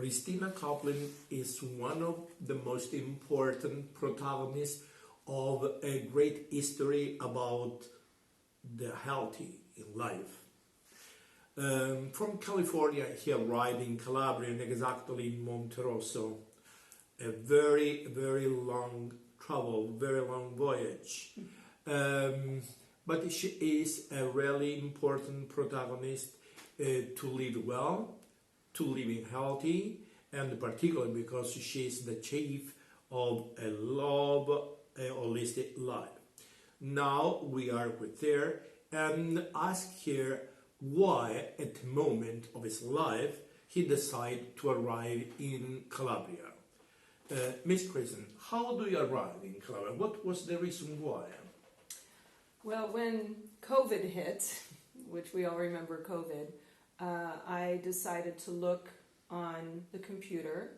Christina Kaplan is one of the most important protagonists of a great history about the healthy in life. From California, he arrived in Calabria, and exactly in Monterosso. A very, very long travel, very long voyage. But she is a really important protagonist to live well, to living healthy, and particularly because she is the chief of a love, a holistic life. Now we are with her and ask her why at the moment of his life he decided to arrive in Calabria. Miss Christen, how do you arrive in Calabria? What was the reason why? Well, when COVID hit, which we all remember COVID, I decided to look on the computer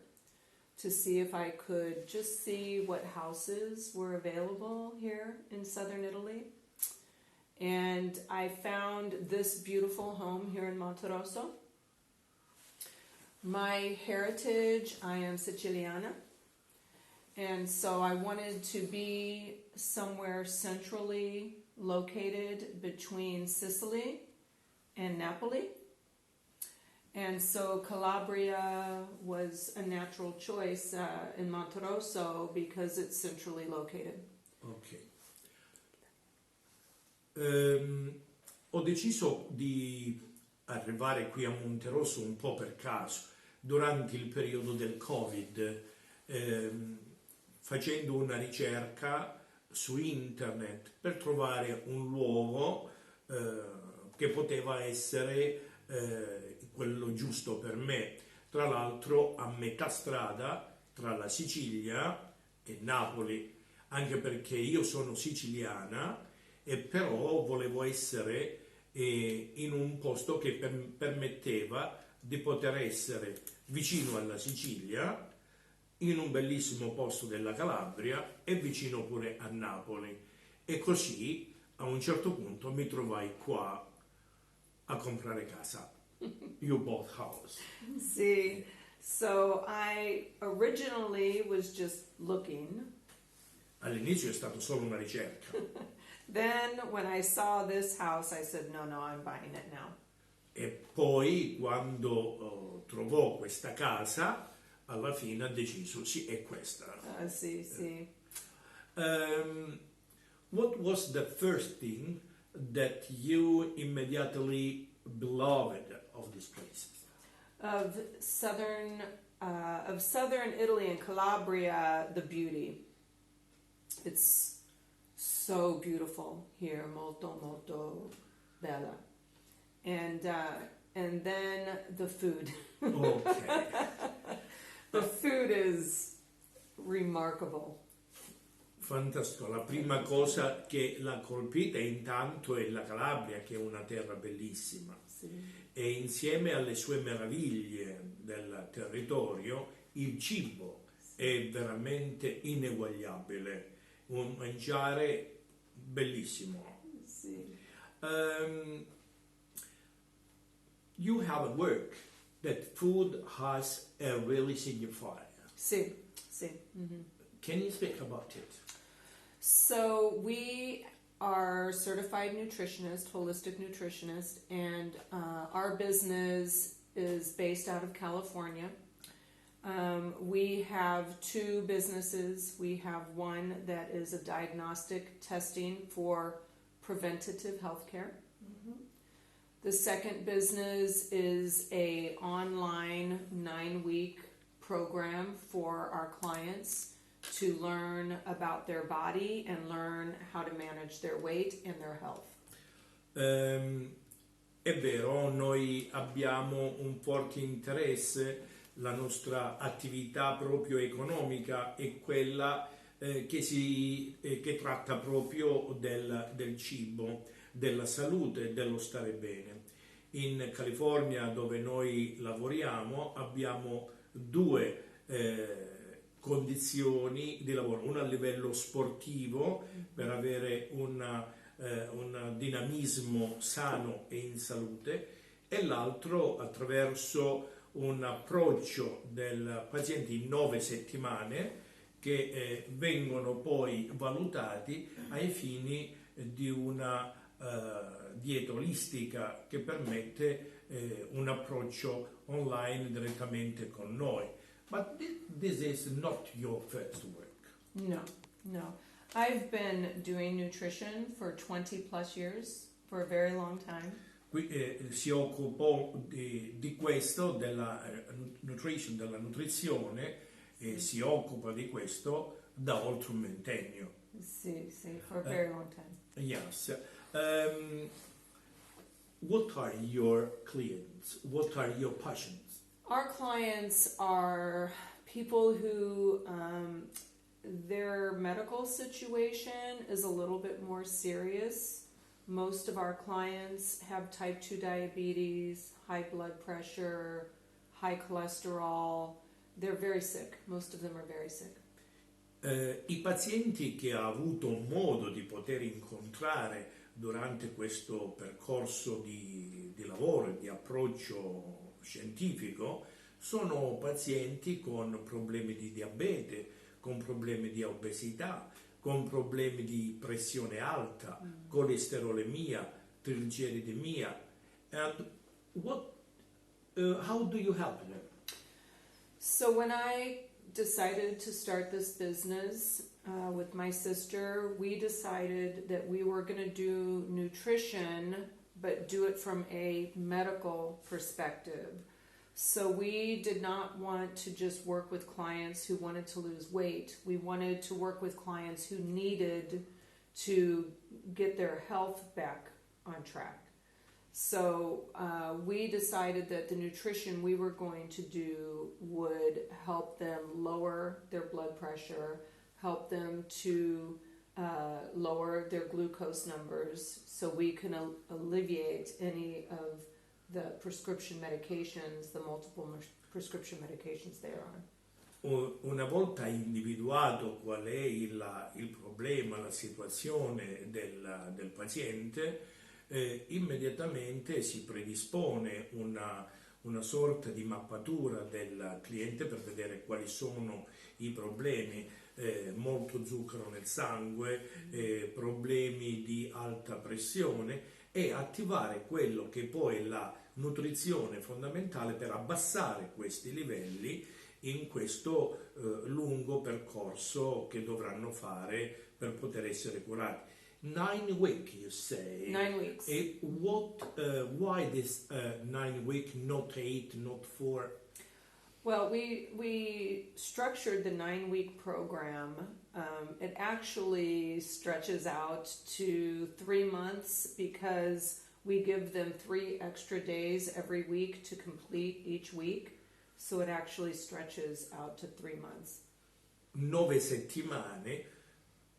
to see if I could just see what houses were available here in southern Italy. And I found this beautiful home here in Monterosso. My heritage, I am Siciliana. And so I wanted to be somewhere centrally located between Sicily and Napoli. And so Calabria was a natural choice in Monterosso because it's centrally located. Ok. Ho deciso di arrivare qui a Monterosso un po' per caso, durante il periodo del Covid, facendo una ricerca su internet per trovare un luogo che poteva essere quello giusto per me, tra l'altro a metà strada tra la Sicilia e Napoli, anche perché io sono siciliana e però volevo essere in un posto che permetteva di poter essere vicino alla Sicilia, in un bellissimo posto della Calabria e vicino pure a Napoli. E così a un certo punto mi trovai qua a comprare casa. You bought house. See, so I originally was just looking. All'inizio è stato solo una ricerca. Then when I saw this house, I said, no, I'm buying it now. E poi quando trovò questa casa, alla fine ha deciso, sì, è questa. Sì. What was the first thing that you immediately beloved of this place? Of southern Italy and Calabria, the beauty. It's so beautiful here, molto, molto bella. And then the food. Okay. The food is remarkable. Fantastico. La prima cosa che l'ha colpita intanto è la Calabria, che è una terra bellissima. Sì. E insieme alle sue meraviglie del territorio, il cibo è veramente ineguagliabile. Un mangiare bellissimo. Sì. You have a work that food has a really signifier. Sì. Mm-hmm. Can you speak about it? So we are certified nutritionist, holistic nutritionist, and our business is based out of California. We have two businesses. We have one that is a diagnostic testing for preventative healthcare. Mm-hmm. The second business is a online 9-week program for our clients to learn about their body and learn how to manage their weight and their health. È vero, noi abbiamo un forte interesse, la nostra attività proprio economica è quella che tratta proprio del cibo, della salute e dello stare bene. In California, dove noi lavoriamo, abbiamo due condizioni di lavoro, una a livello sportivo per avere un dinamismo sano e in salute, e l'altro attraverso un approccio del paziente in 9 settimane che vengono poi valutati ai fini di una dieta olistica che permette un approccio online direttamente con noi. But this is not your first work. No, no. I've been doing nutrition for 20 plus years, for a very long time. Qui si occupò di questo, della nutrition, della nutrizione, e si occupa di questo da oltre un ventennio. Sì, for a very long time. Yes. What are your clients? What are your patients? Our clients are people who their medical situation is a little bit more serious. Most of our clients have type 2 diabetes, high blood pressure, high cholesterol. They're very sick. Most of them are very sick. I pazienti che ha avuto modo di poter incontrare durante questo percorso di lavoro e di approccio scientifico sono pazienti con problemi di diabete, con problemi di obesità, con problemi di pressione alta, colesterolemia, trigliceridemia. And how do you help them? So when I decided to start this business with my sister, we decided that we were going to do nutrition, but do it from a medical perspective. So we did not want to just work with clients who wanted to lose weight. We wanted to work with clients who needed to get their health back on track. So we decided that the nutrition we were going to do would help them lower their blood pressure, help them to lower their glucose numbers, so we can alleviate any of the prescription medications, the multiple prescription medications they're on. Una volta individuato qual è il problema, la situazione del paziente, immediatamente si predispone una sorta di mappatura del cliente per vedere quali sono i problemi, molto zucchero nel sangue, problemi di alta pressione, e attivare quello che poi è la nutrizione fondamentale per abbassare questi livelli in questo lungo percorso che dovranno fare per poter essere curati. 9 weeks, you say. 9 weeks. Why this 9 week, not 8, not 4? Well, we structured the 9-week program. It actually stretches out to 3 months because we give them 3 extra days every week to complete each week. So it actually stretches out to 3 months. 9 settimane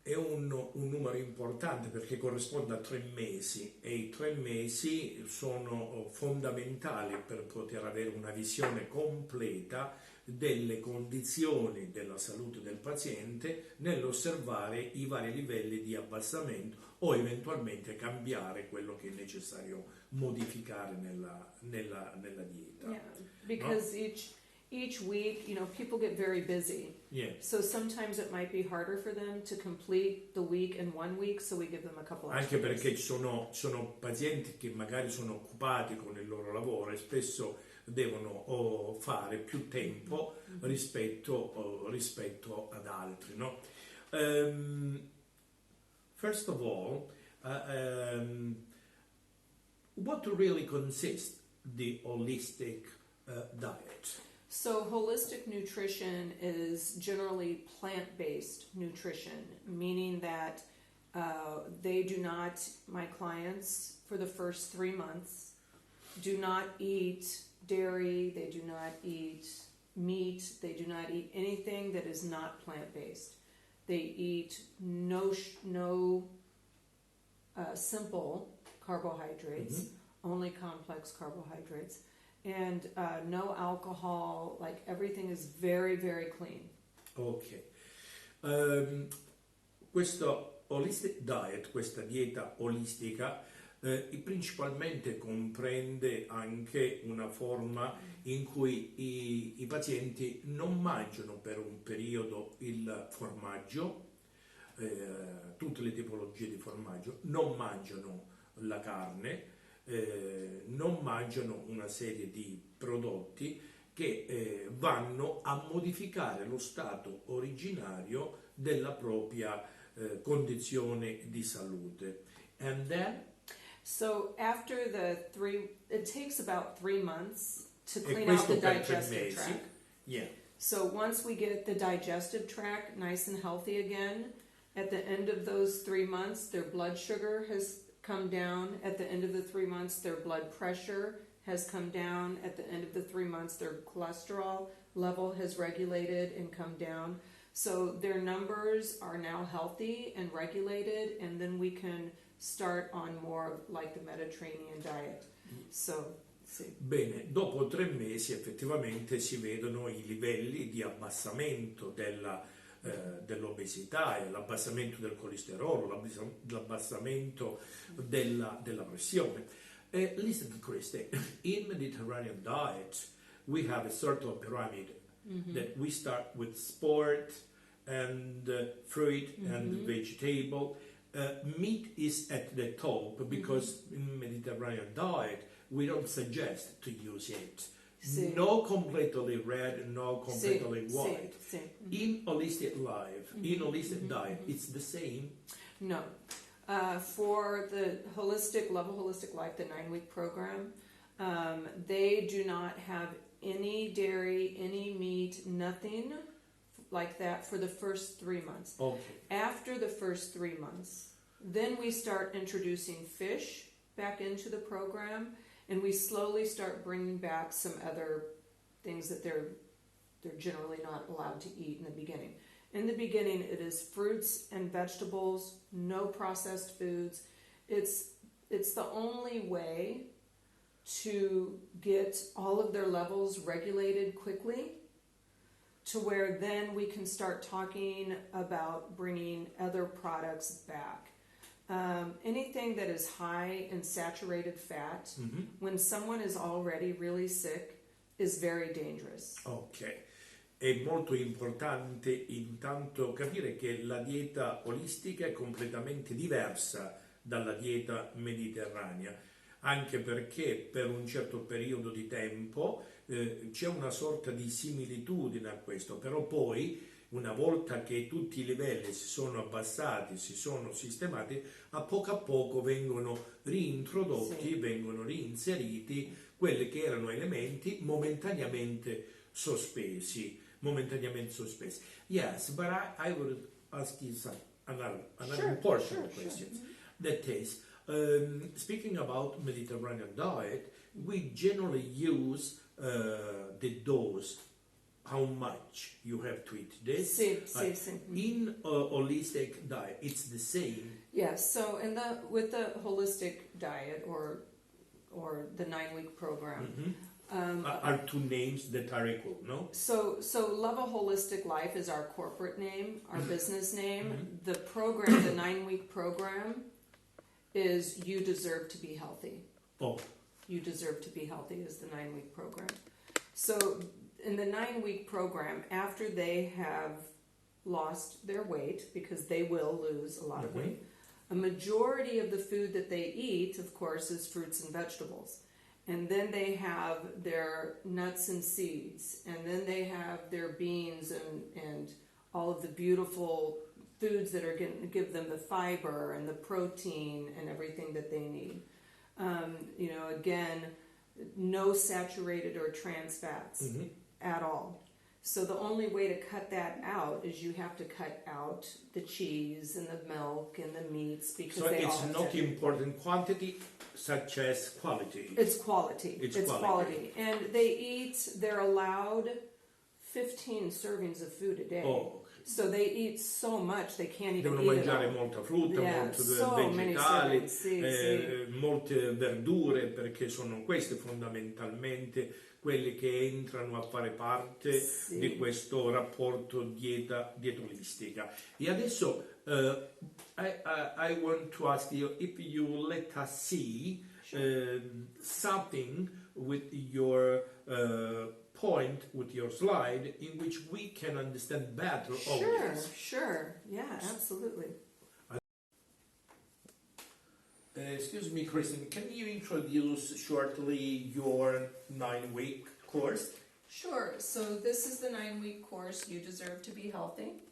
è un numero importante perché corrisponde a 3 mesi, e i 3 mesi sono fondamentali per poter avere una visione completa delle condizioni della salute del paziente nell'osservare i vari livelli di abbassamento o eventualmente cambiare quello che è necessario modificare nella dieta. Yeah, because no? each week, people get very busy. Yeah. So sometimes it might be harder for them to complete the week in 1 week, so we give them a couple Anche extra perché days. sono pazienti che magari sono occupati con il loro lavoro e spesso devono fare più tempo rispetto ad altri, no? First of all, what really consists the holistic diet? So holistic nutrition is generally plant-based nutrition, meaning that my clients, for the first 3 months, do not eat dairy, they do not eat meat, they do not eat anything that is not plant-based. They eat no simple carbohydrates, only complex carbohydrates, and no alcohol. Like, everything is very, very clean. Ok. Questo holistic diet, questa dieta olistica, principalmente comprende anche una forma in cui i pazienti non mangiano per un periodo il formaggio, tutte le tipologie di formaggio, non mangiano la carne, non mangiano una serie di prodotti che vanno a modificare lo stato originario della propria condizione di salute. And then, So after it takes about 3 months to e clean out questo the per 3 digestive mesi, tract. yeah. So once we get the digestive tract nice and healthy again, at the end of those 3 months, their blood sugar has come down. At the end of the 3 months, their blood pressure has come down. At the end of the 3 months, their cholesterol level has regulated and come down. So their numbers are now healthy and regulated, and then we can start on more like the Mediterranean diet. So, sì. Bene, dopo 3 mesi effettivamente si vedono i livelli di abbassamento dell'obesità, e l'abbassamento del colesterolo, l'abbassamento della pressione. Listen, Christen, in Mediterranean diet we have a sort of pyramid that we start with sport and fruit and vegetable. Meat is at the top because in Mediterranean diet we don't suggest to use it. Sì. No completely red, no completely Sì, white. sì, sì. In holistic life, in holistic diet, it's the same. No. For the Level Holistic Life, the 9-week program, they do not have any dairy, any meat, nothing like that for the first 3 months. Okay. After the first 3 months, then we start introducing fish back into the program, and we slowly start bringing back some other things that they're generally not allowed to eat in the beginning. In the beginning, it is fruits and vegetables, no processed foods. It's the only way to get all of their levels regulated quickly, to where then we can start talking about bringing other products back. Anything that is high in saturated fat, when someone is already really sick, is very dangerous. Ok. È molto importante intanto capire che la dieta olistica è completamente diversa dalla dieta mediterranea, anche perché per un certo periodo di tempo c'è una sorta di similitudine a questo, però poi una volta che tutti i livelli si sono abbassati, si sono sistemati, a poco vengono reintrodotti, vengono reinseriti quelli che erano elementi momentaneamente sospesi. Yes, but I would ask you another important question. That is, speaking about Mediterranean diet, we generally use the dose, how much you have to eat this. Sì. In holistic diet, it's the same. Yes, so with the holistic diet or the 9-week program, are two names that are equal, no? So Love a Holistic Life is our corporate name, our business name. The program, the 9-week program, is You Deserve to Be Healthy. Oh. You Deserve to Be Healthy is the 9-week program. So in the 9-week program, after they have lost their weight, because they will lose a lot of weight, a majority of the food that they eat, of course, is fruits and vegetables. And then they have their nuts and seeds, and then they have their beans and all of the beautiful foods that are going to give them the fiber and the protein and everything that they need. Again, no saturated or trans fats at all. So the only way to cut that out is you have to cut out the cheese and the milk and the meats, because they all have it's not important quantity such as quality. It's quality. It's quality. And they're allowed 15 servings of food a day. Oh. So they eat so much they can't even Devono eat mangiare it all. molta frutta, molti so vegetali, sì. molte verdure, perché sono queste fondamentalmente quelli che entrano a fare parte di questo rapporto dieta olistica. E adesso I want to ask you if you let us see something with your point, with your slide, in which we can understand better all this. Sure. Yeah, absolutely. Excuse me, Christen, can you introduce shortly your 9-week course? Sure. So this is the 9-week course, You Deserve to Be Healthy.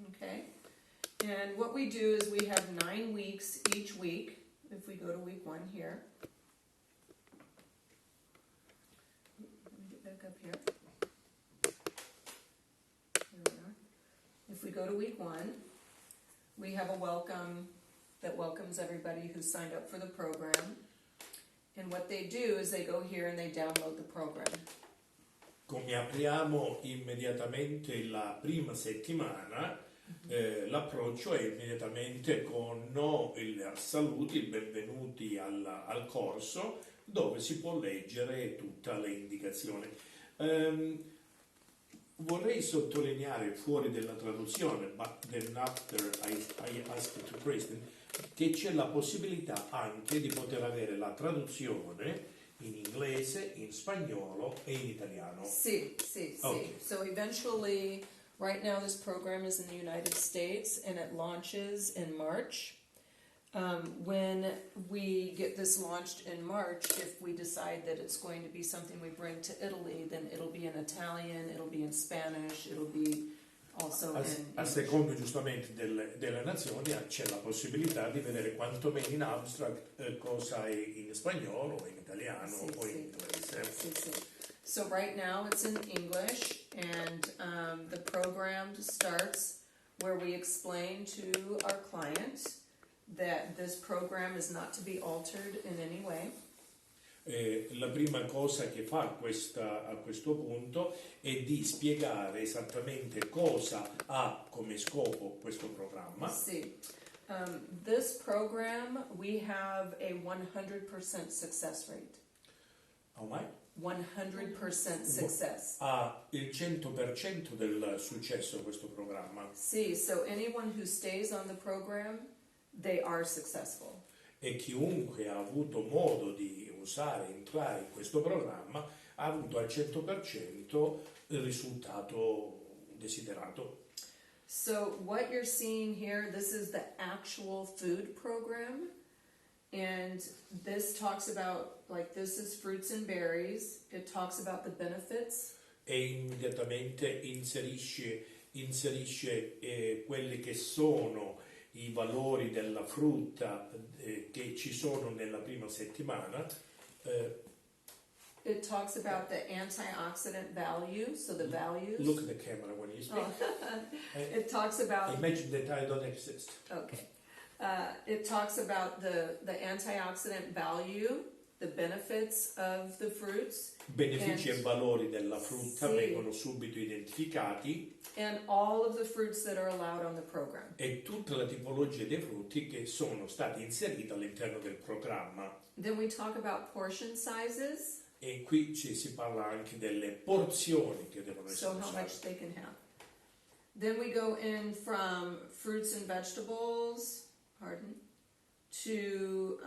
Okay. And what we do is we have 9 weeks each week. If we go to week 1 here. Let me get back up here. Here we are. If we go to week 1, we have a welcome that welcomes everybody who signed up for the program. And what they do is they go here and they download the program. Come apriamo immediatamente la prima settimana, l'approccio è immediatamente con il saluti, il benvenuti al corso, dove si può leggere tutte le indicazioni. Vorrei sottolineare fuori della traduzione, but then after I asked to Christen, che c'è la possibilità anche di poter avere la traduzione in inglese, in spagnolo e in italiano. Sì. Okay. So eventually, right now this program is in the United States and it launches in March. When we get this launched in March, if we decide that it's going to be something we bring to Italy, then it'll be in Italian, it'll be in Spanish, it'll be also in A secondo giustamente delle nazioni c'è la possibilità di vedere quantomeno in abstract cosa è in spagnolo, in italiano o in inglese. Sì. So right now it's in English, and the program starts where we explain to our client that this program is not to be altered in any way. La prima cosa che fa a questo punto è di spiegare esattamente cosa ha come scopo questo programma. Sì. This program, we have a 100% success rate. How much? 100% success. Ha il 100% del successo questo programma. Sì, so anyone who stays on the program, they are successful. E chiunque ha avuto modo di usare, entrare in questo programma, ha avuto al 100% il risultato desiderato. So what you're seeing here, this is the actual food program, and this talks about, like, this is fruits and berries. It talks about the benefits. E immediatamente inserisce quelli che sono i valori della frutta che ci sono nella prima settimana. It talks about the antioxidant value, so the values. Look at the camera when you speak. It talks about... Imagine that I don't exist. Okay. It talks about the antioxidant value, the benefits of the fruits. Benefici e valori della frutta Sì. vengono subito identificati. And all of the fruits that are allowed on the program. E tutta la tipologia dei frutti che sono stati inseriti all'interno del programma. Then we talk about portion sizes. E qui si parla anche delle porzioni che devono essere So how usate. much they can have. Then we go in from fruits and vegetables, to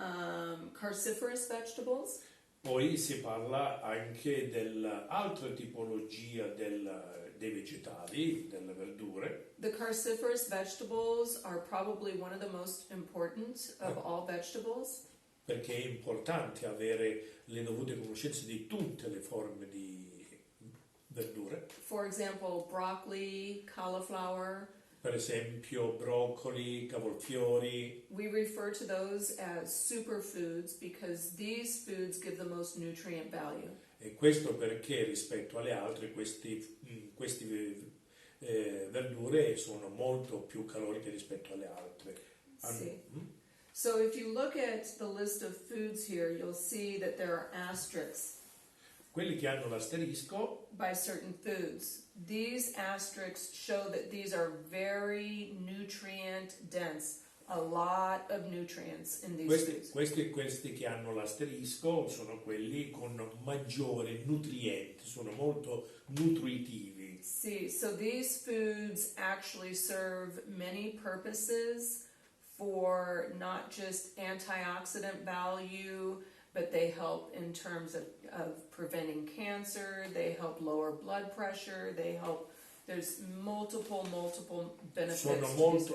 cruciferous vegetables. Poi si parla anche dell'altra tipologia dei vegetali, delle verdure. The cruciferous vegetables are probably one of the most important of all vegetables. Perché è importante avere le dovute conoscenze di tutte le forme di verdure. For example, broccoli, cauliflower. Per esempio broccoli, cavolfiori. We refer to those as superfoods because these foods give the most nutrient value. E questo perché rispetto alle altre questi verdure sono molto più caloriche rispetto alle altre. Sì. So if you look at the list of foods here, you'll see that there are asterisks Quelli che hanno l'asterisco by certain foods. These asterisks show that these are very nutrient dense. a lot of nutrients in these foods. Questi che hanno l'asterisco sono quelli con maggiore nutrienti, sono molto nutritivi. See, so these foods actually serve many purposes for not just antioxidant value, but they help in terms of preventing cancer, they help lower blood pressure, they help, there's multiple benefits.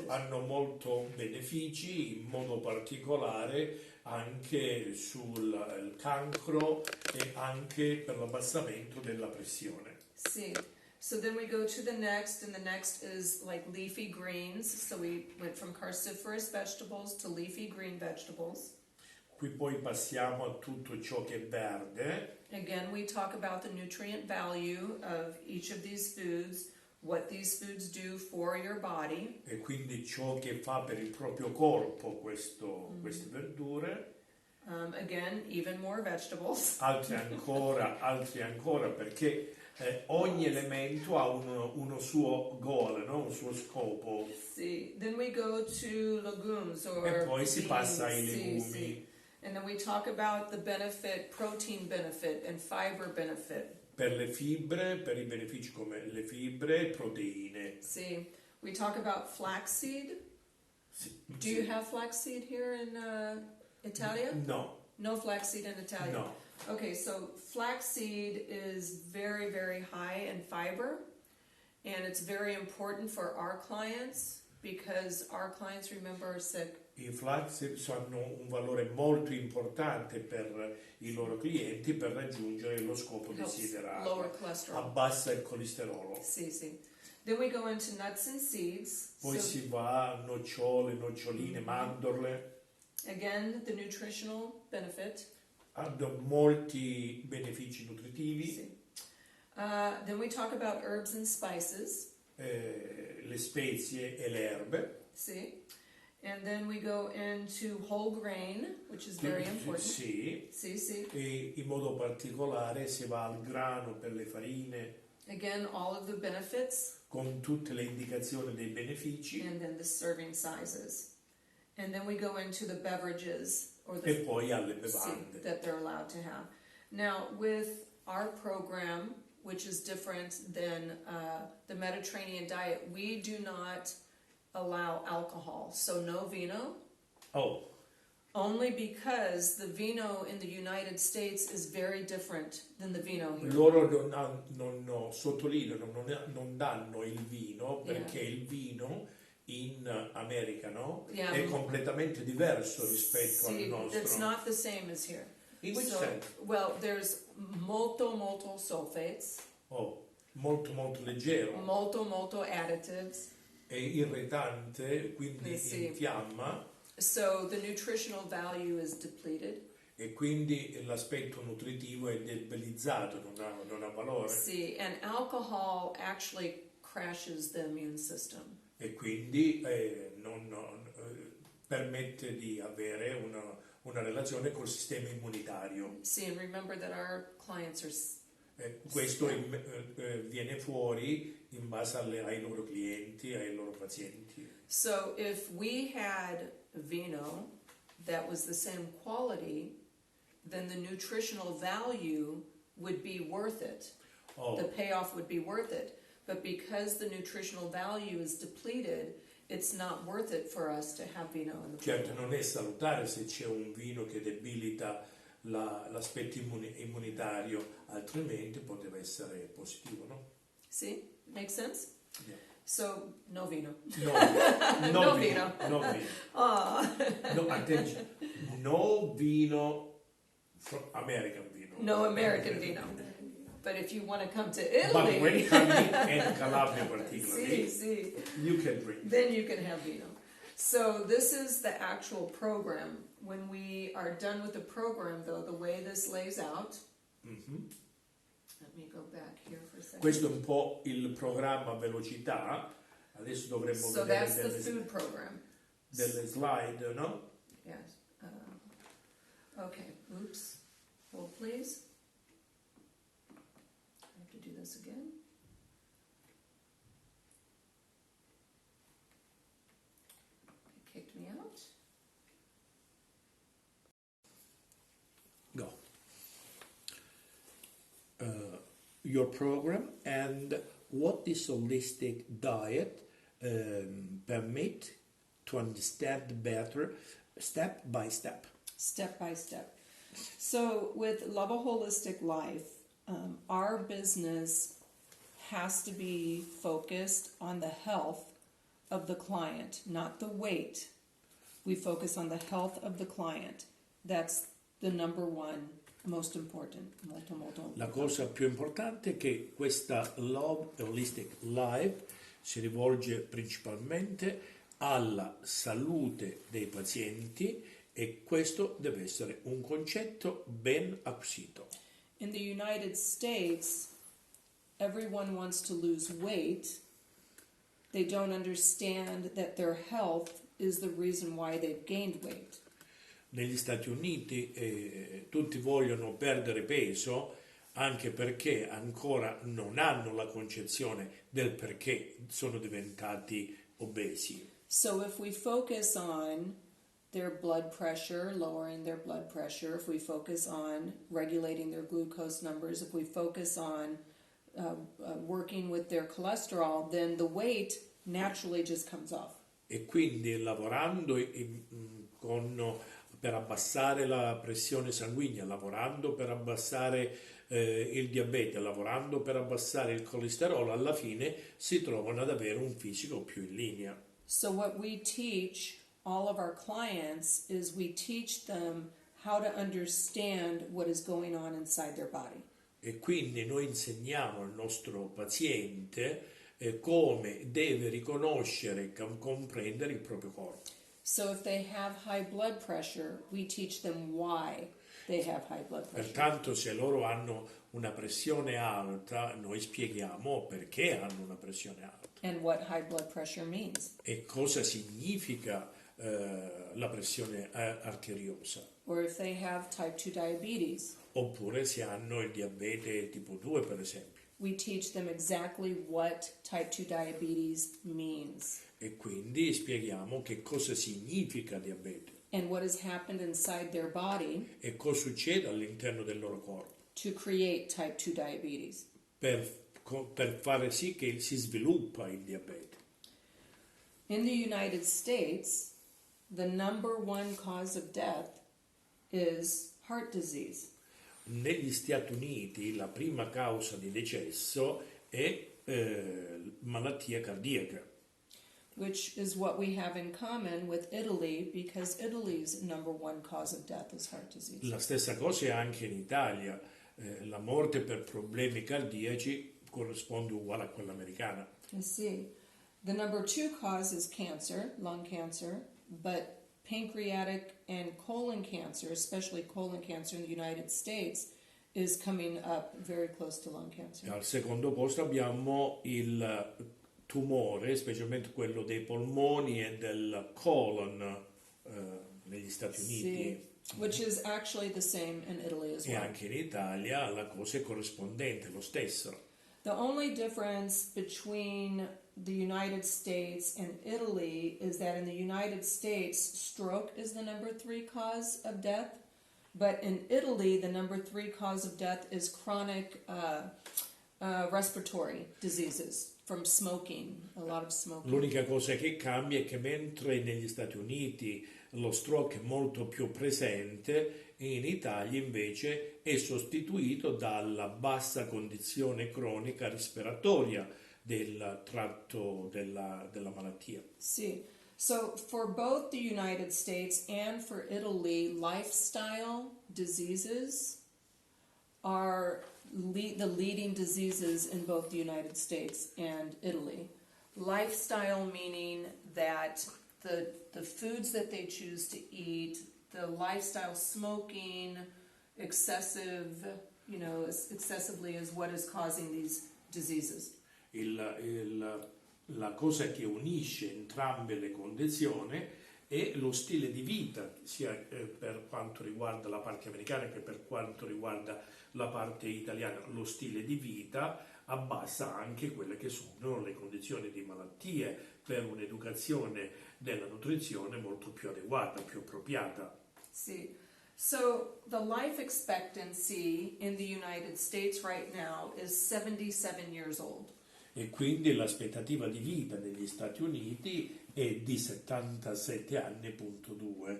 Hanno molto benefici, in modo particolare anche sul cancro e anche per l'abbassamento della pressione. See, so then we go to the next, and the next is like leafy greens. So we went from cruciferous vegetables to leafy green vegetables. Qui poi passiamo a tutto ciò che è verde. Again, we talk about the nutrient value of each of these foods, what these foods do for your body. E quindi ciò che fa per il proprio corpo queste verdure. Again, even more vegetables. Altri ancora, perché ogni elemento ha uno suo goal, no? Un suo scopo. See, then we go to legumes or E poi si beans. passa ai See, legumi. see. And then we talk about the benefit, protein benefit and fiber benefit. Per le fibre, per i benefici come le fibre e proteine. See, we talk about flaxseed. Do you have flaxseed here in Italia? No. No flaxseed in Italia? No. Okay, so flaxseed is very, very high in fiber, and it's very important for our clients because our clients, remember, are sick. I flax hanno un valore molto importante per i loro clienti per raggiungere lo scopo Helps desiderato. lower cholesterol. Abbassa il colesterolo. See, see. Then we go into nuts and seeds. Poi So, si va a nocciole, noccioline, mandorle. again, the nutritional benefit. Hanno molti benefici nutritivi. See. Then we talk about herbs and spices. Le spezie e le erbe. See. And then we go into whole grain, which is very important. Sì. See, see. E in modo particolare si va al grano per le farine Again, all of the benefits, con tutte le indicazioni dei benefici and then the serving sizes. And then we go into the beverages or e the poi alle see, bevande. that they're allowed to have. Now, with our program, which is different than the Mediterranean diet, we do not allow alcohol. So no vino, Oh, only because the vino in the United States is very different than the vino here. loro sottolineano, non danno il vino perché il vino in America, no? Yeah. È completamente diverso rispetto al See, nostro. it's not the same as here. In which So, sense? well, there's molto sulfates, Oh, molto leggero, molto additives. è irritante, quindi Sì. infiamma So the nutritional value is depleted. e quindi l'aspetto nutritivo è debilizzato, non ha valore. See, and alcohol actually crashes the immune system. E quindi non permette di avere una relazione col sistema immunitario. See, and remember that our clients are Questo viene fuori in base ai loro clienti, ai loro pazienti. so if we had vino that was the same quality, then the nutritional value would be worth it. Oh, The payoff would be worth it. But because the nutritional value is depleted, it's not worth it for us to have vino in the certo, program. non è salutare se c'è un vino che debilita l'aspetto immunitario, altrimenti poteva essere positivo, no? See? Makes sense? Yeah. So, no vino. No, No vino. vino. No vino. Ah. No, attention. No vino from American vino. No American vino. But if you want to come to But Italy, when coming in Calabria particularly, see, you can drink. then you can have vino. So this is the actual program. When we are done with the program, though, the way this lays out, Mhm. let me go back here for a second. Questo è un po' il programma a velocità. Adesso dovremmo So vedere that's the food program. delle slide, no? Yes. Okay. Oops. Hold, please. I have to do this again. It kicked me out. your program and what this holistic diet permit to understand better step by step. Step by step. So with Love a Holistic Life, our business has to be focused on the health of the client, not the weight. We focus on the health of the client. That's the number one, most important. Molto, molto La cosa più importante è che questa Love Holistic Life si rivolge principalmente alla salute dei pazienti e questo deve essere un concetto ben acquisito. In the United States, everyone wants to lose weight. They don't understand that their health is the reason why they've gained weight. Negli Stati Uniti tutti vogliono perdere peso anche perché ancora non hanno la concezione del perché sono diventati obesi. So if we focus on their blood pressure, lowering their blood pressure, if we focus on regulating their glucose numbers, if we focus on working with their cholesterol, then the weight naturally just comes off. E quindi lavorando per abbassare la pressione sanguigna, lavorando per abbassare il diabete, lavorando per abbassare il colesterolo, alla fine si trovano ad avere un fisico più in linea. So what we teach all of our clients is we teach them how to understand what is going on inside their body. E quindi noi insegniamo al nostro paziente come deve riconoscere e comprendere il proprio corpo. So if they have high blood pressure, we teach them why they have high blood pressure. Pertanto se loro hanno una pressione alta, noi spieghiamo perché hanno una pressione alta. And what high blood pressure means. E cosa significa la pressione arteriosa. Or if they have type 2 diabetes. Oppure se hanno il diabete tipo 2 per esempio. We teach them exactly what type 2 diabetes means. E quindi spieghiamo che cosa significa diabete. And what has happened inside their body. E cosa succede all'interno del loro corpo. To create type 2 diabetes. Per fare sì che si sviluppa il diabete. In the United States, the number one cause of death is heart disease. Negli Stati Uniti la prima causa di decesso è malattia cardiaca. Which is what we have in common with Italy, because Italy's number one cause of death is heart disease. La stessa cosa è anche in Italia. La morte per problemi cardiaci corrisponde uguale a quella americana. I see. The number two cause is cancer, lung cancer, but pancreatic and colon cancer, especially colon cancer in the United States, is coming up very close to lung cancer. Al secondo posto abbiamo il tumore, specialmente quello dei polmoni e del colon negli Stati Uniti. Which is actually the same in Italy as E well. anche in Italia la cosa è corrispondente, lo stesso. The only difference between the United States and Italy is that in the United States, stroke is the number 3 cause of death, but in Italy, the number 3 cause of death is chronic respiratory diseases from smoking, a lot of smoking. L'unica cosa che cambia è che mentre negli Stati Uniti lo stroke è molto più presente, in Italia invece è sostituito dalla bassa condizione cronica respiratoria del tratto della malattia. Sì. So for both the United States and for Italy, lifestyle diseases are the leading diseases in both the United States and Italy. Lifestyle meaning that the foods that they choose to eat, the lifestyle smoking, excessively is what is causing these diseases. La cosa che unisce entrambe le condizioni è lo stile di vita, sia per quanto riguarda la parte americana che per quanto riguarda la parte italiana. Lo stile di vita abbassa anche quelle che sono le condizioni di malattie per un'educazione della nutrizione molto più adeguata, più appropriata. Sì. So the life expectancy in the United States right now is 77 years old. E quindi l'aspettativa di vita negli Stati Uniti è di 77 anni,2.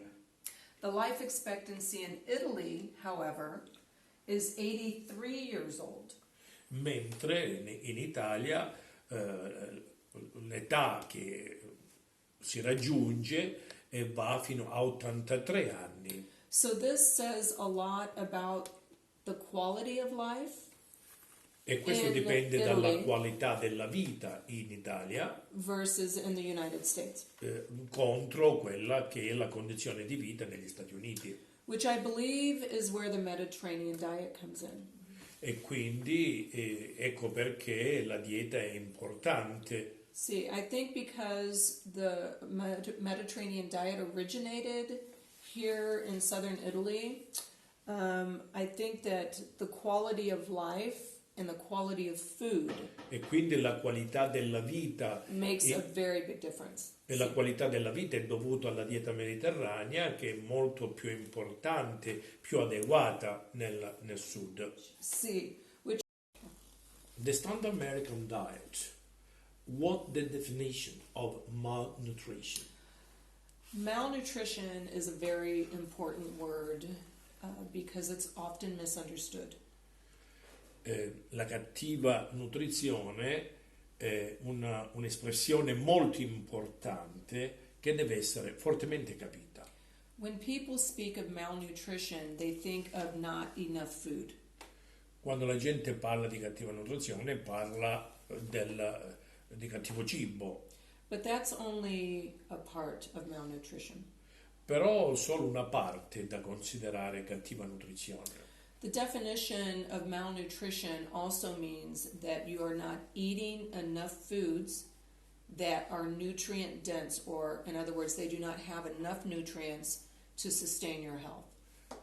The life expectancy in Italy, however, is 83 years old. Mentre in Italia l'età che si raggiunge va fino a 83 anni. So this says a lot about the quality of life E questo in dipende Italy dalla qualità della vita in Italia versus in the United States, contro quella che è la condizione di vita negli Stati Uniti. which I believe is where the Mediterranean diet comes in. E quindi ecco perché la dieta è importante. See, I think because the Mediterranean diet originated here in southern Italy, I think that the quality of life and the quality of food E quindi la qualità della vita makes a very big difference. e la qualità della vita è dovuta alla dieta mediterranea, che è molto più importante, più adeguata nel sud. See, which The standard American diet. What the definition of malnutrition? malnutrition is a very important word because it's often misunderstood. La cattiva nutrizione è un'espressione molto importante che deve essere fortemente capita. When people speak of malnutrition, they think of not enough food. Quando la gente parla di cattiva nutrizione parla di cattivo cibo, But that's only a part of malnutrition. però solo una parte è da considerare cattiva nutrizione. The definition of malnutrition also means that you are not eating enough foods that are nutrient dense, or in other words, they do not have enough nutrients to sustain your health.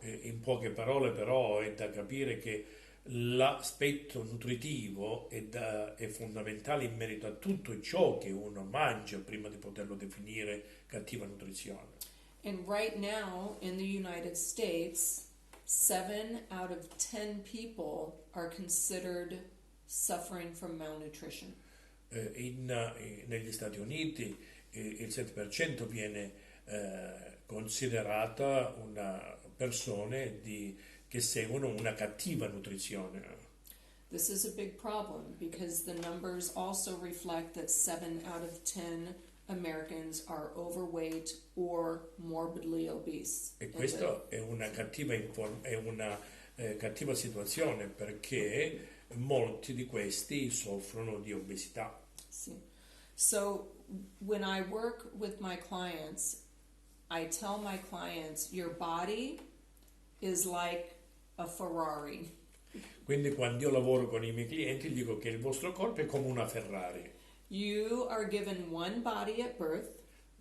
In poche parole però è da capire che l'aspetto nutritivo è fondamentale in merito a tutto ciò che uno mangia prima di poterlo definire cattiva nutrizione. And right now in the United States, 7 out of 10 people are considered suffering from malnutrition. Negli Stati Uniti il 7% viene considerata una persone che seguono una cattiva nutrizione. This is a big problem because the numbers also reflect that 7 out of 10 Americans are overweight or morbidly obese. E questa è una cattiva situazione, perché molti di questi soffrono di obesità. See. So when I work with my clients, I tell my clients, your body is like a Ferrari. Quindi quando io lavoro con i miei clienti dico che il vostro corpo è come una Ferrari. You are given one body at birth.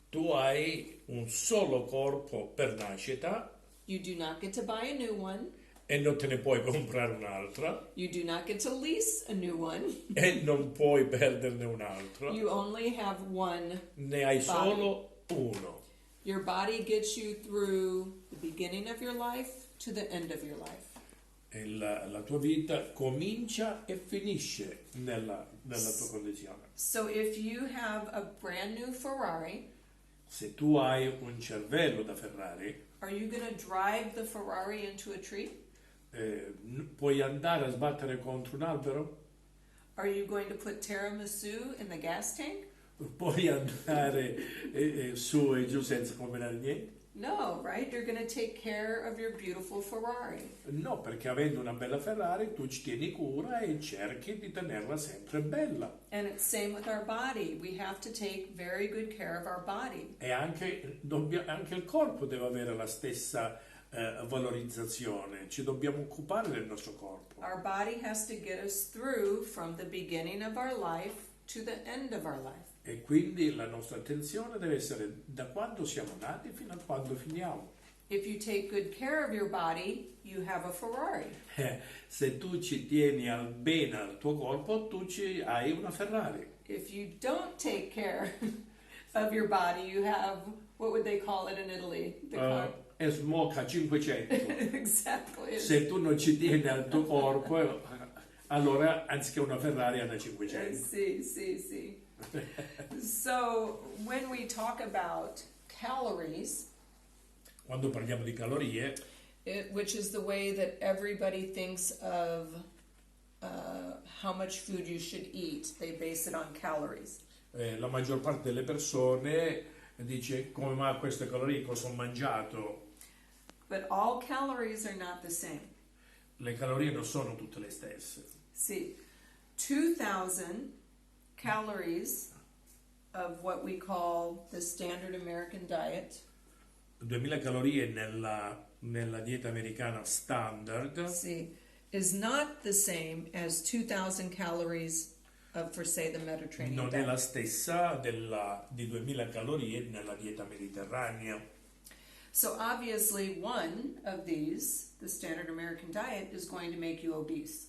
Tu hai un solo corpo per nascita You do not get to buy a new one. e non te ne puoi comprare un'altra You do not get to lease a new one. e non puoi perderne un altro. You only have one. Ne hai solo uno. Your body gets you through the beginning of your life to the end of your life. E la tua vita comincia e finisce nella tua condizione. So if you have a brand new Ferrari, Se tu hai un cervello da Ferrari, are you going to drive the Ferrari into a tree? puoi andare a sbattere contro un albero? Are you going to put tiramisu in the gas tank? Puoi andare su e giù senza combinare niente? No, right? You're going to take care of your beautiful Ferrari. No, perché avendo una bella Ferrari tu ci tieni cura e cerchi di tenerla sempre bella. And it's same with our body. We have to take very good care of our body. E anche il corpo deve avere la stessa valorizzazione. Ci dobbiamo occupare del nostro corpo. Our body has to get us through from the beginning of our life to the end of our life. E quindi la nostra attenzione deve essere da quando siamo nati fino a quando finiamo. If you take good care of your body, you have a Ferrari. Se tu ci tieni bene al tuo corpo, hai una Ferrari. If you don't take care of your body, you have, what would they call it in Italy? e smoca 500. Exactly. Se tu non ci tieni al tuo corpo, allora anziché una Ferrari è da 500. See. So when we talk about calories, Quando parliamo di calorie, which is the way that everybody thinks of how much food you should eat, they base it on calories. la maggior parte delle persone dice come mai queste calorie, cosa ho mangiato. But all calories are not the same. Le calorie non sono tutte le stesse. See, 2,000 calories of what we call the standard American diet. 2000 calorie nella dieta americana standard See, is not the same as 2,000 calories of, for say, the Mediterranean non è diet. la stessa di 2000 calorie nella dieta mediterranea. So obviously one of these, the standard American diet, is going to make you obese.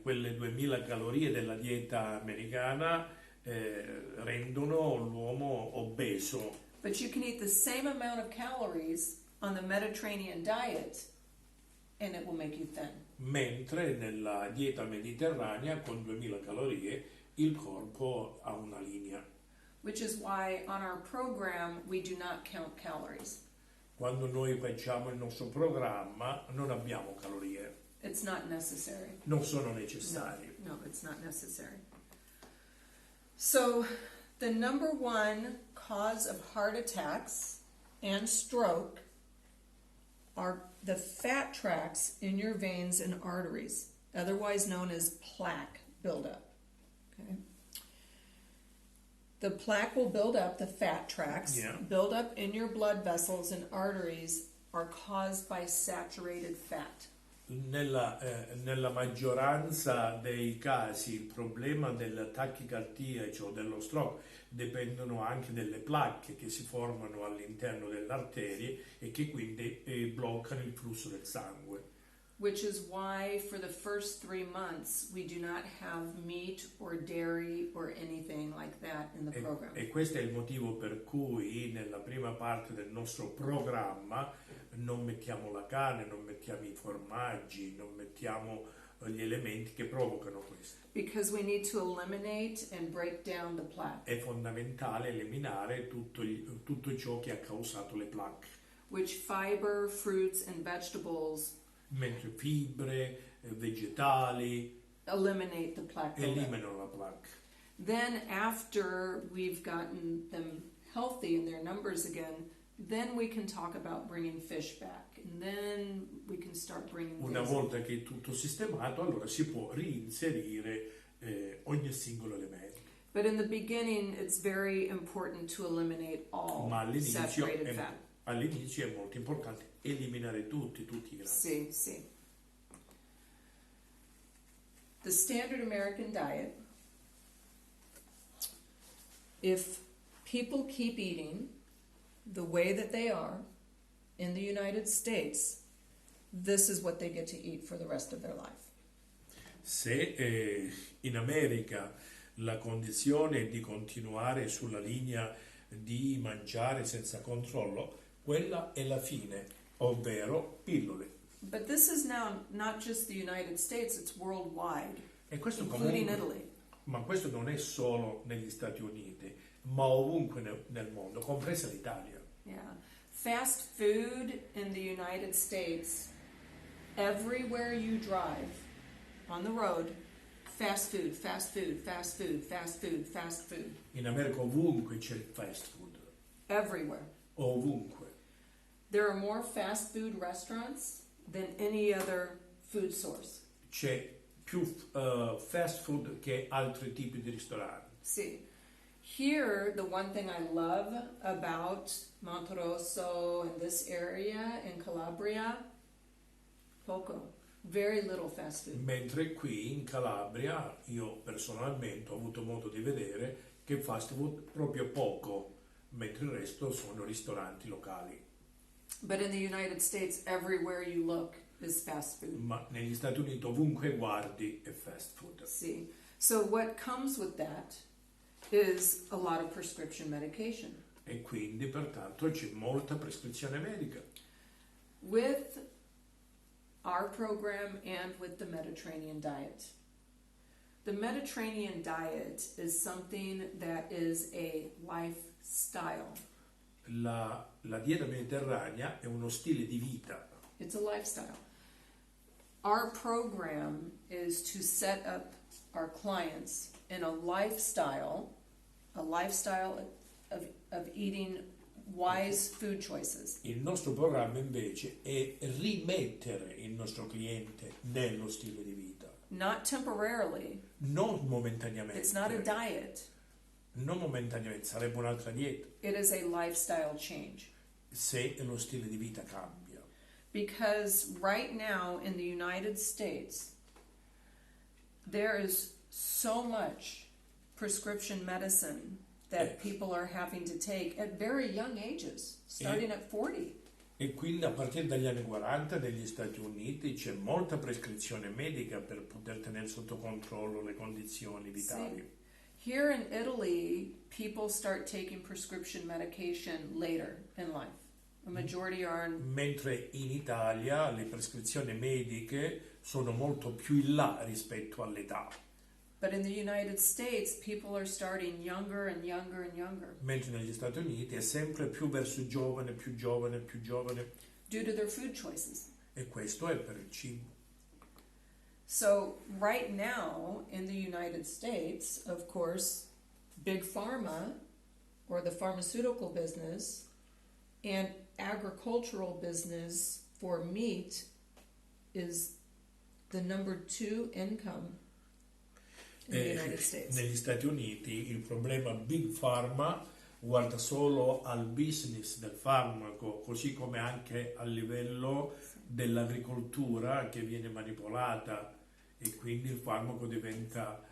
Quelle 2000 calorie della dieta americana rendono l'uomo obeso. But you can eat the same amount of calories on the Mediterranean diet and it will make you thin. Mentre nella dieta mediterranea con 2000 calorie il corpo ha una linea. Which is why on our program we do not count calories. Quando noi facciamo il nostro programma non abbiamo calorie, It's not necessary. non sono necessarie. No, it's not necessary. So the number one cause of heart attacks and stroke are the fat tracts in your veins and arteries, otherwise known as plaque buildup. Okay. The plaque will build up, the fat tracts, build up in your blood vessels and arteries are caused by saturated fat. Nella maggioranza dei casi il problema del tachicardiaci o dello stroke dipendono anche delle placche che si formano all'interno delle arterie e che quindi bloccano il flusso del sangue. Which is why for the first 3 months we do not have meat or dairy or anything like that in the program. E questo è il motivo per cui nella prima parte del nostro programma non mettiamo la carne, non mettiamo i formaggi, non mettiamo gli elementi che provocano questo. Because we need to eliminate and break down the plaque. È fondamentale eliminare tutto ciò che ha causato le placche. Which fiber, fruits and vegetables Mentre fibre, vegetali eliminate the plaque buildup. eliminano la placca. Then after we've gotten them healthy in their numbers again, then we can talk about bringing fish back. And then we can start bringing Una things volta che è tutto sistemato, allora si può reinserire ogni singolo elemento. But in the beginning, it's very important to eliminate all Ma saturated fat. all'inizio è molto importante eliminare tutti i grassi. See. The standard American diet, if people keep eating the way that they are in the United States, this is what they get to eat for the rest of their life. Se in America la condizione è di continuare sulla linea di mangiare senza controllo, quella è la fine, ovvero pillole. But this is now not just the United States, it's worldwide, E questo including Italy. Ma questo non è solo negli Stati Uniti, ma ovunque nel mondo, compresa l'Italia. Yeah. Fast food in the United States, everywhere you drive on the road, fast food. In America ovunque c'è il fast food. Everywhere. Ovunque. There are more fast food restaurants than any other food source. C'è più fast food che altri tipi di ristoranti. See, here the one thing I love about Monterosso and this area in Calabria, poco, very little fast food. Mentre qui in Calabria io personalmente ho avuto modo di vedere che fast food proprio poco, mentre il resto sono ristoranti locali. But in the United States, everywhere you look is fast food. Ma negli Stati Uniti ovunque guardi è fast food. See, so what comes with that is a lot of prescription medication. e quindi pertanto c'è molta prescrizione medica. With our program and with the Mediterranean diet. The Mediterranean diet is something that is a lifestyle. La dieta mediterranea è uno stile di vita. It's a lifestyle. Our program is to set up our clients in a lifestyle of eating wise food choices. Il nostro programma invece è rimettere il nostro cliente nello stile di vita. Not temporarily. Non momentaneamente. It's not a diet. Non momentaneamente, sarebbe un'altra dieta. It is a lifestyle change. Se lo stile di vita cambia. Because right now in the United States, there is so much prescription medicine that people are having to take at very young ages, starting at 40. E quindi a partire dagli anni 40 negli Stati Uniti c'è molta prescrizione medica per poter tenere sotto controllo le condizioni vitali. See, here in Italy, people start taking prescription medication later in life. The majority are in... Mentre in Italia le prescrizioni mediche sono molto più in là rispetto all'età. But in the United States, people are starting younger and younger and younger. Mentre negli Stati Uniti è sempre più verso giovane, più giovane, più giovane. Due to their food choices. E questo è per il cibo. So right now in the United States, of course, big pharma or the pharmaceutical business and agricultural business for meat is the number 2 income in the United States. Negli Stati Uniti il problema Big Pharma guarda solo al business del farmaco, così come anche a livello dell'agricoltura che viene manipolata e quindi il farmaco diventa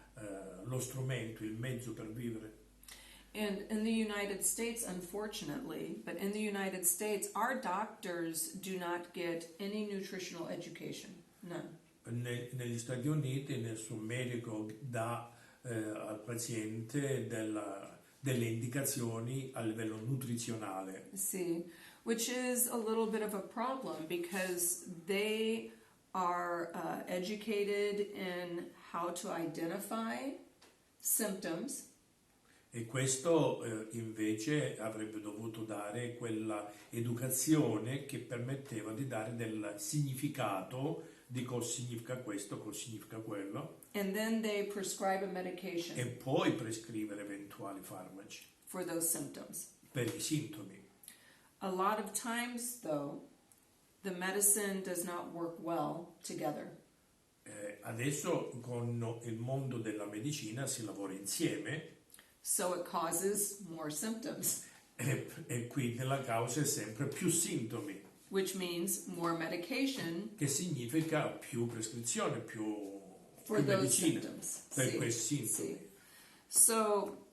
lo strumento, il mezzo per vivere. And in the United States, unfortunately, but in the United States, our doctors do not get any nutritional education. None. Negli Stati Uniti nessun medico dà al paziente delle indicazioni a livello nutrizionale. See, which is a little bit of a problem because they are educated in how to identify symptoms. E questo invece avrebbe dovuto dare quella educazione che permetteva di dare del significato di cosa significa questo, cosa significa quello. And then they prescribe a medication e poi prescrivere eventuali farmaci for those symptoms. per i sintomi. A lot of times, though, the medicine does not work well together. Adesso con il mondo della medicina si lavora insieme So it causes more symptoms, e quindi la causa è sempre più sintomi, which means more medication che significa più prescrizione, più for those medicina symptoms. per See, questi sintomi. see. So,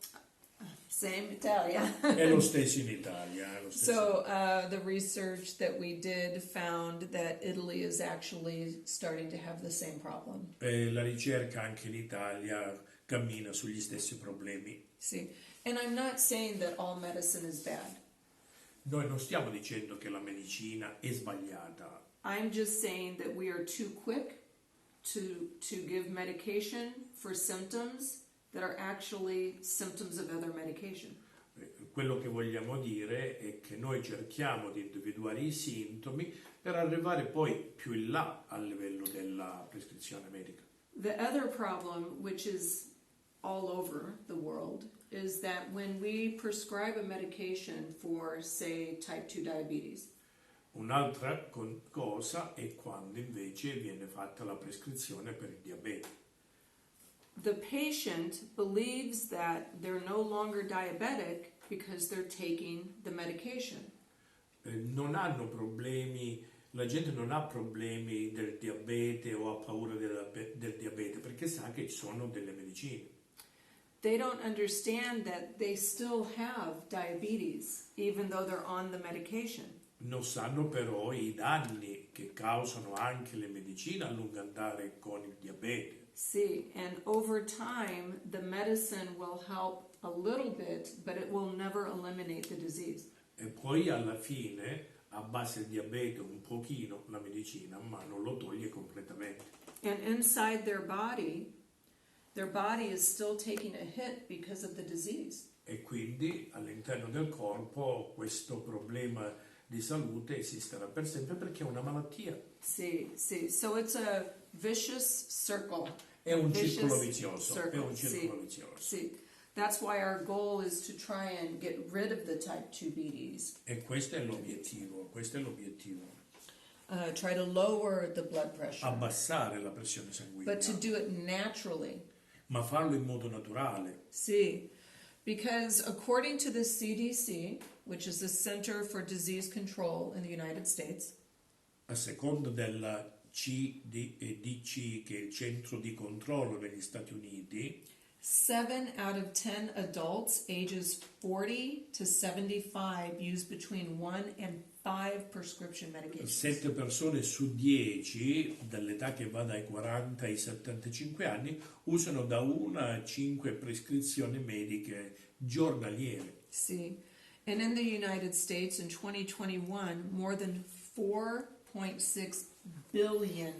same Italia. È lo stesso in Italia. È lo stesso. So the research that we did found that Italy is actually starting to have the same problem. La ricerca anche in Italia cammina sugli stessi problemi. See, and I'm not saying that all medicine is bad. Noi non stiamo dicendo che la medicina è sbagliata. I'm just saying that we are too quick to give medication for symptoms that are actually symptoms of other medication. Quello che vogliamo dire è che noi cerchiamo di individuare i sintomi per arrivare poi più in là a livello della prescrizione medica. The other problem, which is all over the world, is that when we prescribe a medication for, say, type 2 diabetes, Un'altra cosa è quando invece viene fatta la prescrizione per il diabete. the patient believes that they're no longer diabetic because they're taking the medication. Non hanno problemi, la gente non ha problemi del diabete o ha paura del diabete perché sa che ci sono delle medicine. They don't understand that they still have diabetes even though they're on the medication. Non sanno però i danni che causano anche le medicine a lungo andare con il diabete. See, and over time, the medicine will help a little bit, but it will never eliminate the disease. E poi alla fine, a base di diabete un pochino, la medicina, ma non lo toglie completamente. And inside their body is still taking a hit because of the disease. E quindi all'interno del corpo questo problema di salute esisterà per sempre perché è una malattia. Sì. So it's a vicious circle. È un Vicious circolo vizioso. circle. È un circolo Sì. vizioso. Sì. That's why our goal is to try and get rid of the type 2 diabetes. E questo è l'obiettivo. Try to lower the blood pressure. Abbassare la pressione sanguigna. But to do it naturally. Ma farlo in modo naturale. Sì. Because according to the CDC, which is the Center for Disease Control in the United States, A seconda della CDC, che è il centro di controllo negli Stati Uniti, 7 out of 10 adults ages 40 to 75 use between 1 and 5 prescription medications. 7 persone su 10, dall'età che va dai 40 ai 75 anni, usano da 1 a 5 prescrizioni mediche giornaliere. See, and in the United States in 2021, more than 4.6 billion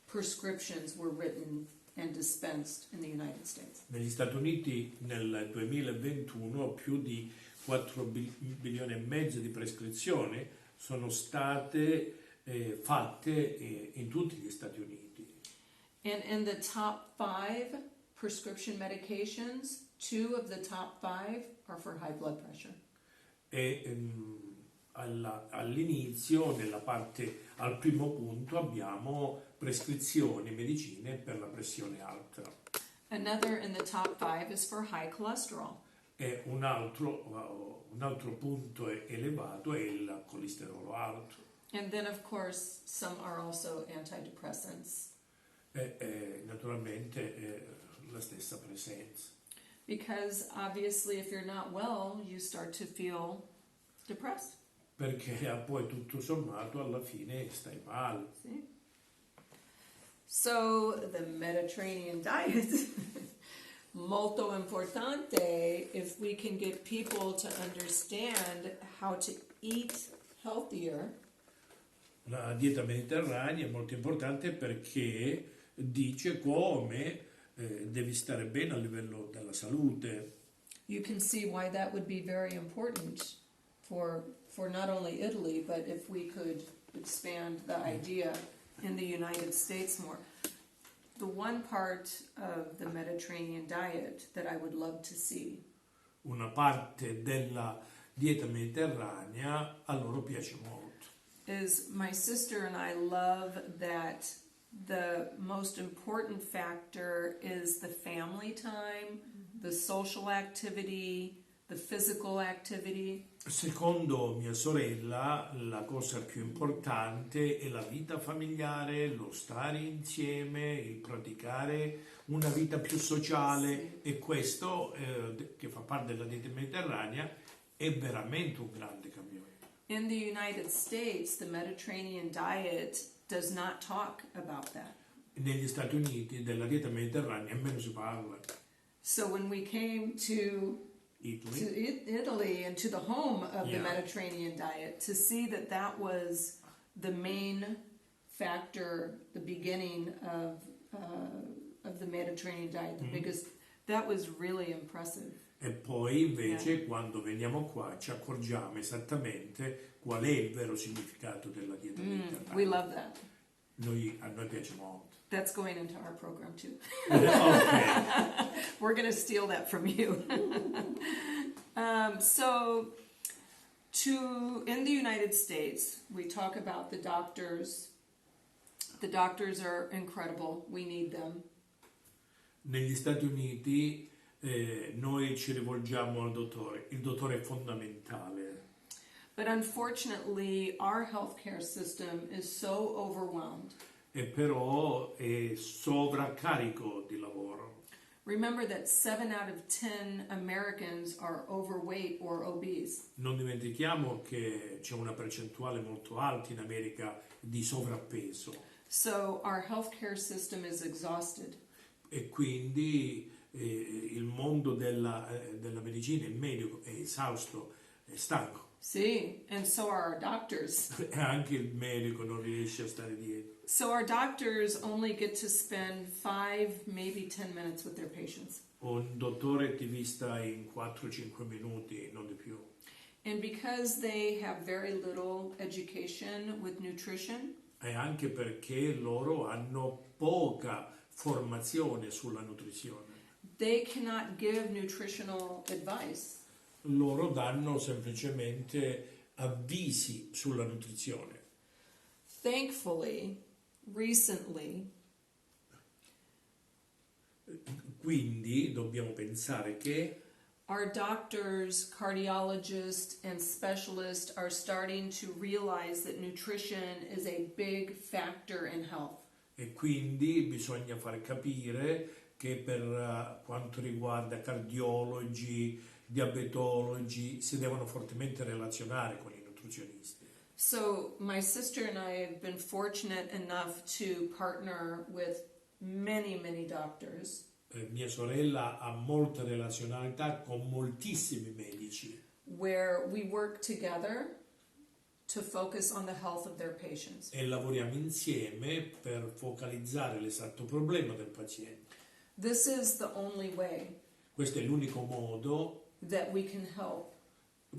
prescriptions were written and dispensed in the United States. Negli Stati Uniti nel 2021 più di 4 milioni e mezzo di prescrizioni sono state fatte in tutti gli Stati Uniti. And in the top 5 prescription medications, 2 of the top 5 are for high blood pressure. E all'inizio, al primo punto, abbiamo prescrizioni, medicine per la pressione alta. Another in the top 5 is for high cholesterol. E un altro punto elevato è il colesterolo alto. And then, of course, some are also antidepressants. Naturalmente la stessa presenza. Because obviously, if you're not well, you start to feel depressed. Perché poi tutto sommato alla fine stai male. See? So the Mediterranean diet, molto importante if we can get people to understand how to eat healthier. La dieta mediterranea è molto importante perché dice come devi stare bene a livello della salute. You can see why that would be very important for not only Italy, but if we could expand the idea in the United States more. The one part of the Mediterranean diet that I would love to see. Una parte della dieta mediterranea a loro piace molto. Is my sister and I love that the most important factor is the family time, the social activity, the physical activity. Secondo mia sorella, la cosa più importante è la vita familiare, lo stare insieme, il praticare una vita più sociale, e questo, che fa parte della dieta mediterranea, è veramente un grande cambiamento. In the United States, the Mediterranean diet does not talk about that. Negli Stati Uniti della dieta mediterranea nemmeno si parla. So when we came to Italy and to the home of the Mediterranean diet, to see that was the main factor, the beginning of the Mediterranean diet, the biggest, that was really impressive. E poi invece quando veniamo qua ci accorgiamo esattamente qual è il vero significato della dieta mediterranea. We love that. A noi piace molto. That's going into our program too. Okay. We're going to steal that from you. So, in the United States, we talk about the doctors. The doctors are incredible. We need them. Negli Stati Uniti noi ci rivolgiamo al dottore. Il dottore è fondamentale. But unfortunately, our healthcare system is so overwhelmed. E però è sovraccarico di lavoro. Remember that 7 out of 10 Americans are overweight or obese. Non dimentichiamo che c'è una percentuale molto alta in America di sovrappeso. So our healthcare system is exhausted. E quindi il mondo della medicina, il medico è esausto, è stanco. See, and so are our doctors. E anche il medico non riesce a stare dietro. So our doctors only get to spend 5, maybe 10 minutes with their patients. Un dottore ti vista in 4-5 minuti, non di più. And because they have very little education with nutrition, E anche perché loro hanno poca formazione sulla nutrizione. they cannot give nutritional advice. Loro danno semplicemente avvisi sulla nutrizione. Thankfully, recently, Quindi dobbiamo pensare che our doctors, cardiologists, and specialists are starting to realize that nutrition is a big factor in health. e quindi bisogna far capire che per quanto riguarda cardiologi, diabetologi, si devono fortemente relazionare con i nutrizionisti. So my sister and I have been fortunate enough to partner with many, many doctors. Mia sorella ha molta relazionalità con moltissimi medici, Where we work together to focus on the health of their patients. e lavoriamo insieme per focalizzare l'esatto problema del paziente. This is the only way Questo è l'unico modo that we can help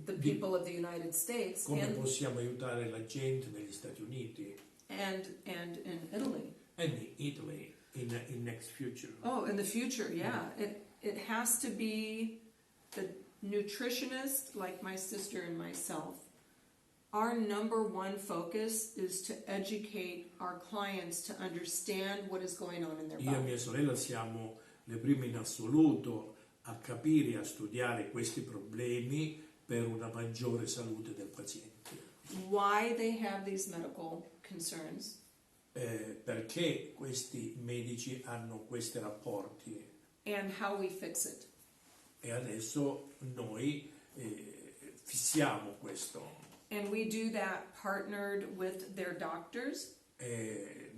the people of the United States come possiamo aiutare la gente negli Stati Uniti and in Italy. and in Italy in next future. Oh, in the future, yeah. It has to be the nutritionist, like my sister and myself. Our number one focus is to educate our clients to understand what is going on in their Io e body. mia sorella siamo le prime in assoluto a capire e a studiare questi problemi per una maggiore salute del paziente. Why they have these medical concerns, Perché questi medici hanno questi rapporti, and how we fix it. e adesso noi fissiamo questo. And we do that partnered with their doctors,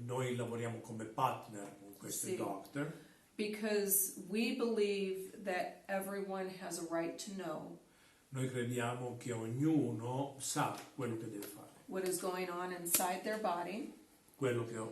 Noi lavoriamo come partner con questi Sì. doctor because we believe that everyone has a right to know Noi crediamo che ognuno sa quello che deve fare, what is going on inside their body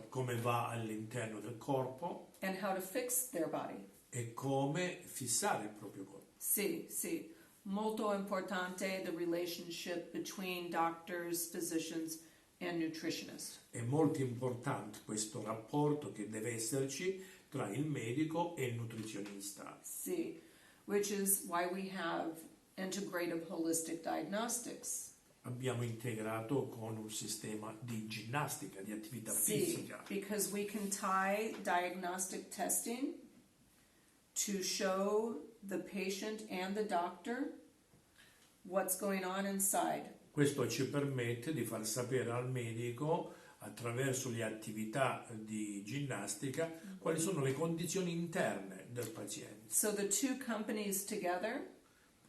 come va all'interno del corpo and how to fix their body. e come fissare il proprio corpo. Sì, sì. Molto importante the relationship between doctors, physicians, and nutritionists. È molto importante questo rapporto che deve esserci tra il medico e il nutrizionista, Sì. Which is why we have integrative holistic diagnostics. abbiamo integrato con un sistema di ginnastica, di attività Sì, fisica, because we can tie diagnostic testing to show the patient and the doctor what's going on inside. Questo ci permette di far sapere al medico, attraverso le attività di ginnastica, quali sono le condizioni interne del paziente. So the two companies together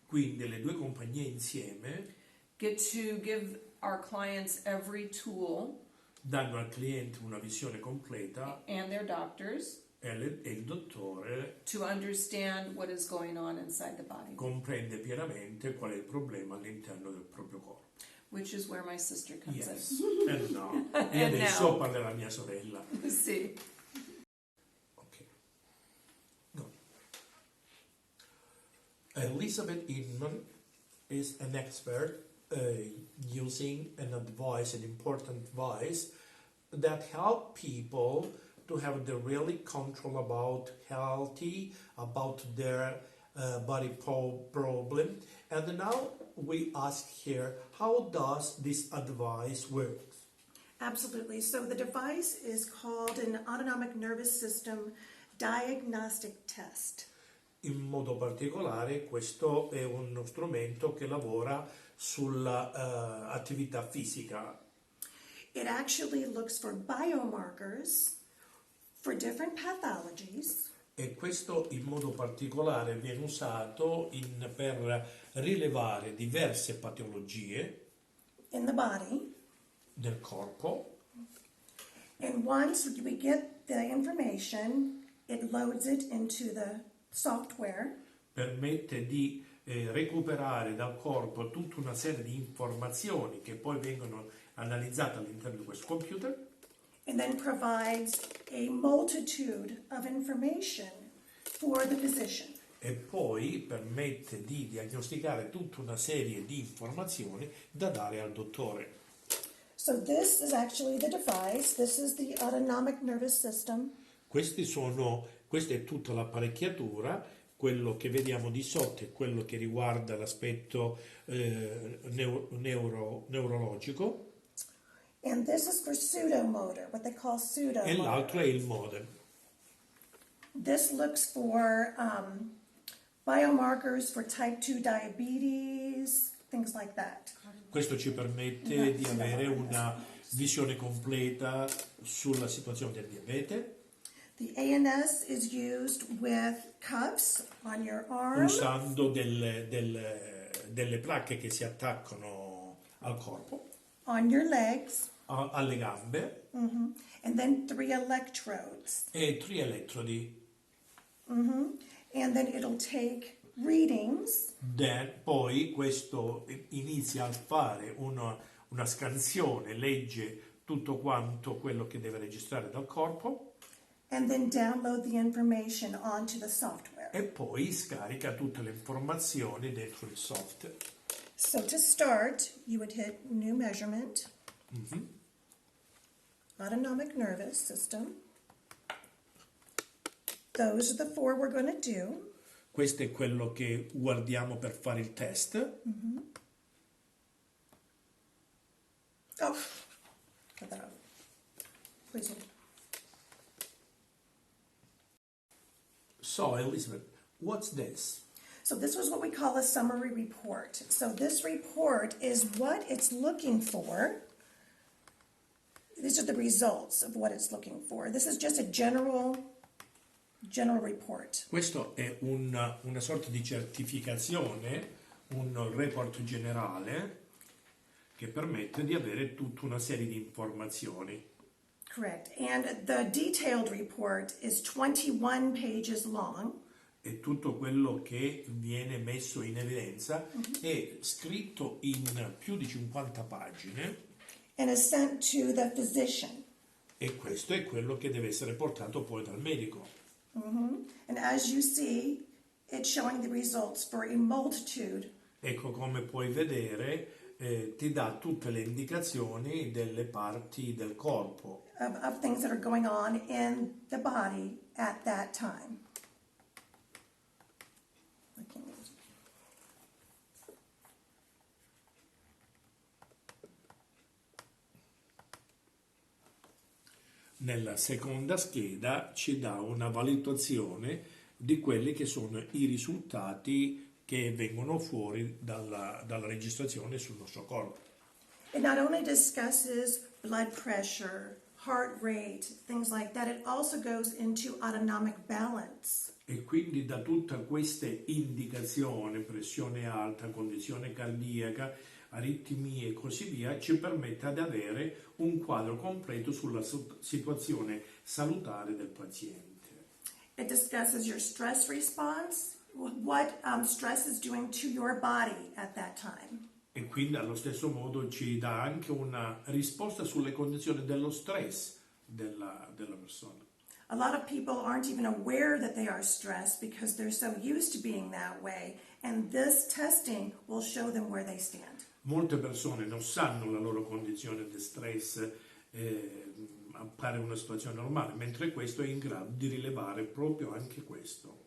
Quindi le due compagnie insieme get to give our clients every tool danno al cliente una visione completa and their doctors e il dottore to understand what is going on inside the body, comprende pienamente qual è il problema all'interno del proprio corpo. which is where my sister comes Yes. And now. E And adesso now. parlerà mia sorella. in. Sì. Ok. Go. Elizabeth Inman is an expert using an important advice that help people to have the really control about healthy, about their body problem. And now we ask here, how does this advice work? Absolutely. So the device is called an autonomic nervous system diagnostic test. In modo particolare questo è uno strumento che lavora sulla attività fisica. It actually looks for biomarkers for different pathologies, E questo in modo particolare viene usato per rilevare diverse patologie in the body. del corpo, And once we get the information, it loads it into the software permette di recuperare dal corpo tutta una serie di informazioni che poi vengono analizzate all'interno di questo computer and then provides a multitude of information for the physician. e poi permette di diagnosticare tutta una serie di informazioni da dare al dottore. So this is actually the device. This is the autonomic nervous system. Questa è tutta l'apparecchiatura, quello che vediamo di sotto è quello che riguarda l'aspetto neurologico And this is for pseudomotor, what they call e pseudomotor. l'altro è il modem. This looks for biomarkers for type 2 diabetes, things like that. Questo ci permette di avere una visione completa sulla situazione del diabete, The ANS is used with cuffs on your arm, usando delle placche che si attaccano al corpo, on your legs, alle gambe and then 3 electrodes. e 3 elettrodi. And then it'll take readings Poi questo inizia a fare una scansione, legge tutto quanto quello che deve registrare dal corpo and then download the information onto the software. e poi scarica tutte le informazioni dentro il software. So to start, you would hit new measurement, autonomic nervous system. Those are the 4 we're going to do. Questo è quello che guardiamo per fare il test. Oh, cut that out. Please hold. So, Elizabeth, what's this? So this was what we call a summary report. So this report is what it's looking for. These are the results of what it's looking for. This is just a general report. Questo è una sorta di certificazione, un report generale che permette di avere tutta una serie di informazioni. Correct. And the detailed report is 21 pages long. E tutto quello che viene messo in evidenza è scritto in più di 50 pagine And is sent to the physician. e questo è quello che deve essere portato poi dal medico. And as you see, it's showing the results for a multitude Ecco, come puoi vedere, ti dà tutte le indicazioni delle parti del corpo, of things that are going on in the body at that time. Nella seconda scheda ci dà una valutazione di quelli che sono i risultati che vengono fuori dalla registrazione sul nostro corpo. It not only discusses blood pressure, heart rate, things like that, it also goes into autonomic balance. E quindi da tutte queste indicazioni, pressione alta, condizione cardiaca, aritmie e così via, ci permette di avere un quadro completo sulla situazione salutare del paziente. It discusses your stress response, what stress is doing to your body at that time. E quindi allo stesso modo ci dà anche una risposta sulle condizioni dello stress della persona. A lot of people aren't even aware that they are stressed because they're so used to being that way, and this testing will show them where they stand. Molte persone non sanno la loro condizione di stress, appare una situazione normale, mentre questo è in grado di rilevare proprio anche questo.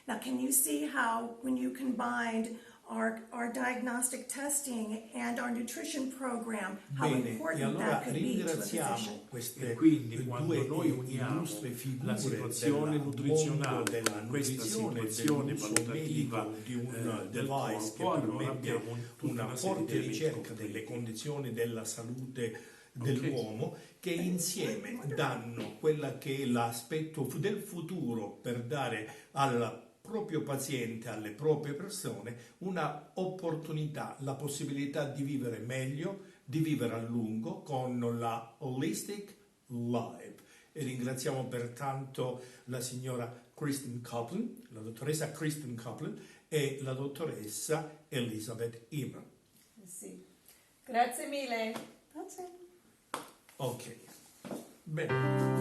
Now, can you see how when you combined our diagnostic testing and our nutrition program, how Bene, e important allora that could be to a physician? ringraziamo queste E quindi quando due noi uniamo illustre figure la situazione del nutrizionale mondo della con questa nutrizione, situazione dell'uso valutativa medico di un del device corpo, che allora permette abbiamo tutta una una serie forte di elementi ricerca completi. delle condizioni della salute dell'uomo che insieme danno quella che è l'aspetto del futuro per dare al proprio paziente, alle proprie persone, una opportunità, la possibilità di vivere meglio, di vivere a lungo con la holistic life. e ringraziamo pertanto la signora Christen Kaplan, la dottoressa Christen Kaplan e la dottoressa Elizabeth Inman. Sì. Grazie mille. That's it. Ok, bene.